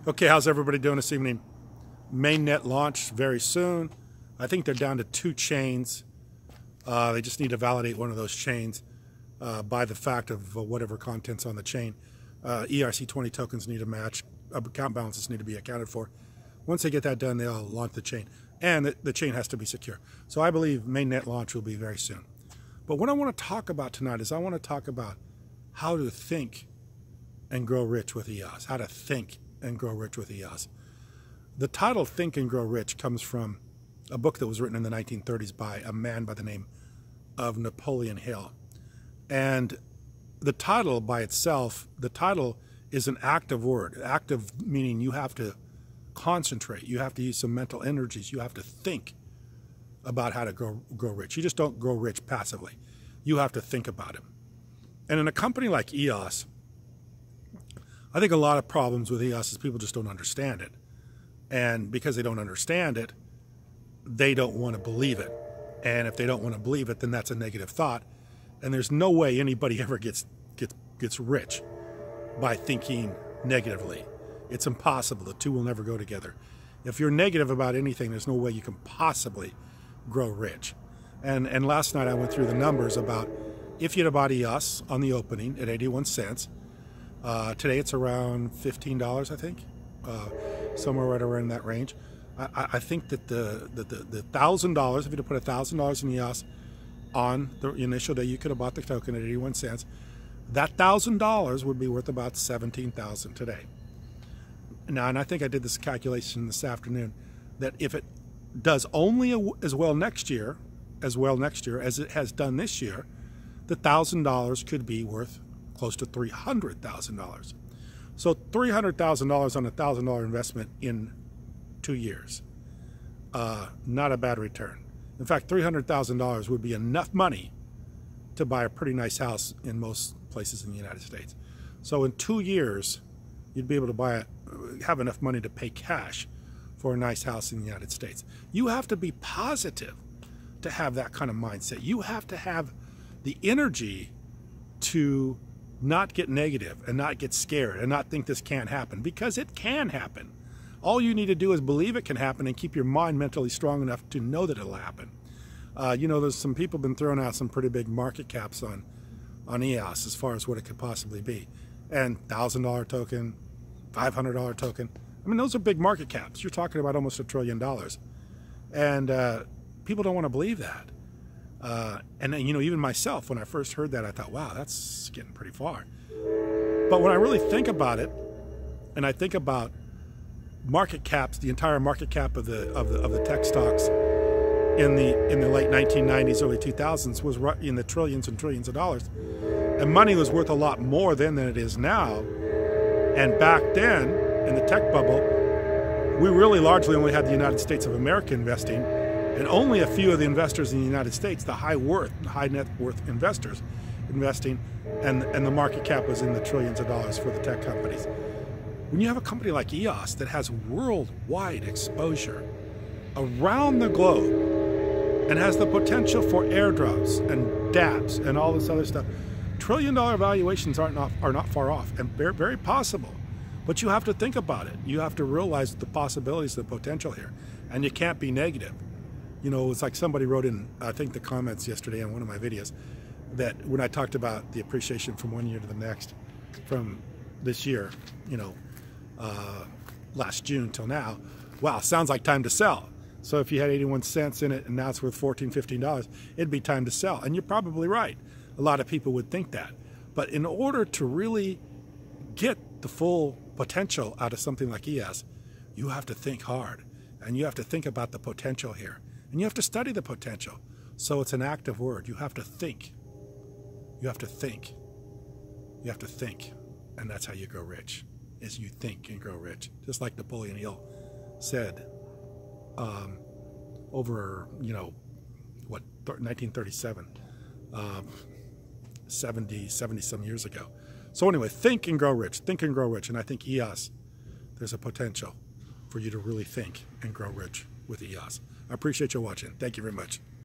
Okay, how's everybody doing this evening? Mainnet launch very soon. I think they're down to 2 chains. They just need to validate one of those chains by the fact of whatever content's on the chain. ERC20 tokens need to match. Account balances need to be accounted for. Once they get that done, they'll launch the chain. And the chain has to be secure. So I believe mainnet launch will be very soon. But what I want to talk about tonight is I want to talk about how to think and grow rich with EOS. How to think and grow rich with EOS. The title Think and Grow Rich comes from a book that was written in the 1930s by a man by the name of Napoleon Hill. And the title by itself, the title is an active word. Active meaning you have to concentrate. You have to use some mental energies. You have to think about how to grow rich. You just don't grow rich passively. You have to think about it. And in a company like EOS, I think a lot of problems with EOS is people just don't understand it. And because they don't understand it, they don't want to believe it. And if they don't want to believe it, then that's a negative thought. And there's no way anybody ever gets rich by thinking negatively. It's impossible. The two will never go together. If you're negative about anything, there's no way you can possibly grow rich. And last night I went through the numbers about if you'd have bought EOS on the opening at 81 cents, today it's around $15, I think, somewhere right around that range. I think that the $1,000, if you'd have put $1,000 in EOS on the initial day, you could have bought the token at 81 cents. That $1,000 would be worth about $17,000 today. Now, and I think I did this calculation this afternoon, that if it does only as well next year as it has done this year, the $1,000 could be worth close to $300,000. So $300,000 on a $1,000 investment in 2 years. Not a bad return. In fact, $300,000 would be enough money to buy a pretty nice house in most places in the United States. So in 2 years, you'd be able to have enough money to pay cash for a nice house in the United States. You have to be positive to have that kind of mindset. You have to have the energy to not get negative and not get scared and not think this can't happen, because it can happen. All you need to do is believe it can happen and keep your mind mentally strong enough to know that it'll happen. You know, there's some people been throwing out some pretty big market caps on EOS as far as what it could possibly be. And $1,000 token, $500 token. I mean, those are big market caps. You're talking about almost $1 trillion. And people don't want to believe that. And you know, even myself, when I first heard that, I thought, wow, that's getting pretty far. But when I really think about it, and I think about market caps, the entire market cap of the tech stocks in the late 1990s, early 2000s was in the trillions and trillions of dollars, and money was worth a lot more then than it is now. And back then, in the tech bubble, we really largely only had the United States of America investing, and only a few of the investors in the United States, the high net worth investors, investing, and the market cap was in the trillions of dollars for the tech companies. When you have a company like EOS that has worldwide exposure around the globe and has the potential for airdrops and dApps and all this other stuff, trillion-dollar valuations are not far off and very possible. But you have to think about it. You have to realize the possibilities, the potential here, and you can't be negative. You know, it's like somebody wrote in, I think, the comments yesterday on one of my videos, that when I talked about the appreciation from one year to the next, from this year, you know, last June till now, wow, sounds like time to sell. So if you had 81 cents in it and now it's worth $14, $15, it'd be time to sell. And you're probably right. A lot of people would think that. But in order to really get the full potential out of something like EOS, you have to think hard. And you have to think about the potential here. And you have to study the potential. So it's an active word. You have to think. You have to think. You have to think. And that's how you grow rich, is you think and grow rich. Just like Napoleon Hill said over, you know, what, 1937, 70 some years ago. So anyway, think and grow rich. Think and grow rich. And I think EOS, there's a potential for you to really think and grow rich with EOS. I appreciate you watching. Thank you very much.